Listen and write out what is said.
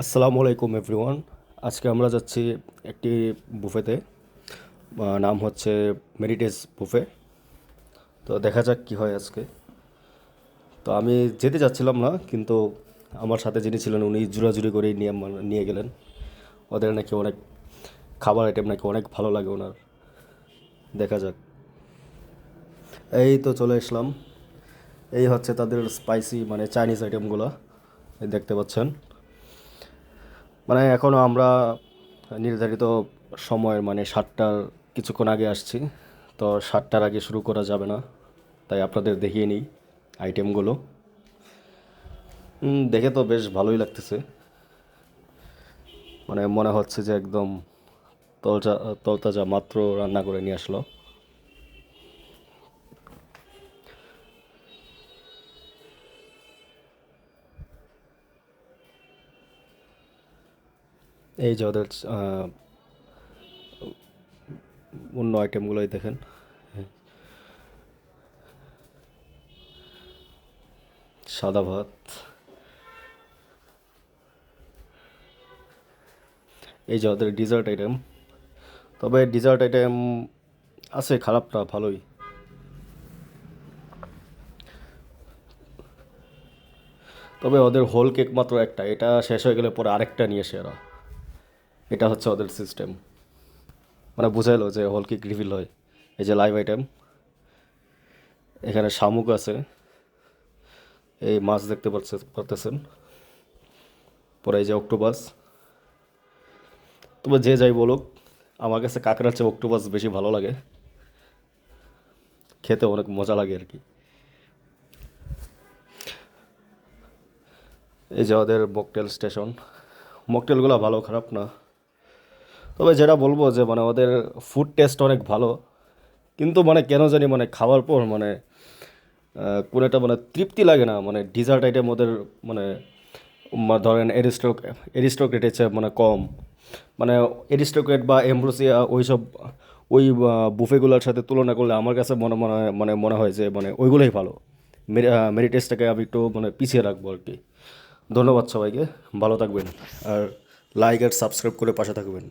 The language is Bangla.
আসসালামু আলাইকুম এভরিওয়ান। আজকে আমরা যাচ্ছি একটি বুফেতে, নাম হচ্ছে মেরিটেজ বুফে। তো দেখা যাক কী হয় আজকে। তো আমি যেতে চাচ্ছিলাম না, কিন্তু আমার সাথে যিনি ছিলেন উনি জোরাজুরি করেই নিয়ে গেলেন। ওদের নাকি অনেক খাবার আইটেম নাকি অনেক ভালো লাগে ওনার। দেখা যাক। এই তো চলে আসলাম। এই হচ্ছে তাদের স্পাইসি মানে চাইনিজ আইটেমগুলো, এই দেখতে পাচ্ছেন। মানে এখনও আমরা নির্ধারিত সময়ের মানে 7টার কিছুক্ষণ আগে আসছি। তো 7টার আগে শুরু করা যাবে না, তাই আপনাদের দেখিয়ে নিই আইটেমগুলো। দেখে তো বেশ ভালোই লাগতেছে, মানে মনে হচ্ছে যে একদম তলজা তলতাজা মাত্র রান্না করে নিয়ে আসলো। এই যে ওদের অন্য আইটেমগুলোই দেখেন। সাদা ভাত, এই যে ওদের ডিজার্ট আইটেম। তবে ডিজার্ট আইটেম আছে, খারাপ না, ভালোই। তবে ওদের হোল কেক মাত্র একটা, এটা শেষ হয়ে গেলে পরে আরেকটা নিয়ে আসে এরা। এটা হচ্ছে ওদের সিস্টেম, মানে বুঝাইলো যে হোল কেক রিভিল হয়। এই যে লাইভ আইটেম, এখানে শামুক আছে, এই মাছ দেখতে পারতেছেন। পরে এই যে অক্টোপাস। তবে যে যাই বলুক, আমার কাছে কাঁকড়ার চেয়ে অক্টোপাস বেশি ভালো লাগে, খেতে অনেক মজা লাগে আর কি। এই যে ওদের মকটেল স্টেশন, মকটেলগুলো ভালো, খারাপ না। তবে যেটা বলবো যে মানে ওদের ফুড টেস্ট অনেক ভালো, কিন্তু মানে কেন জানি মানে খাওয়ার পর মানে কোনো একটা মানে তৃপ্তি লাগে না। মানে ডিজার্ট আইটেম ওদের মানে ধরেন এরিস্টোক্রেটের চেয়ে মানে কম, মানে এরিস্টোক্রেট বা এমব্রোসিয়া ওইসব ওই বুফেগুলোর সাথে তুলনা করলে আমার কাছে মনে হয় যে মানে ওইগুলোই ভালো। মেরিটেজটাকে আমি একটু মানে পিছিয়ে রাখবো আর কি। ধন্যবাদ সবাইকে, ভালো থাকবেন। আর লাইক আর সাবস্ক্রাইব করে পাশে থাকবেন।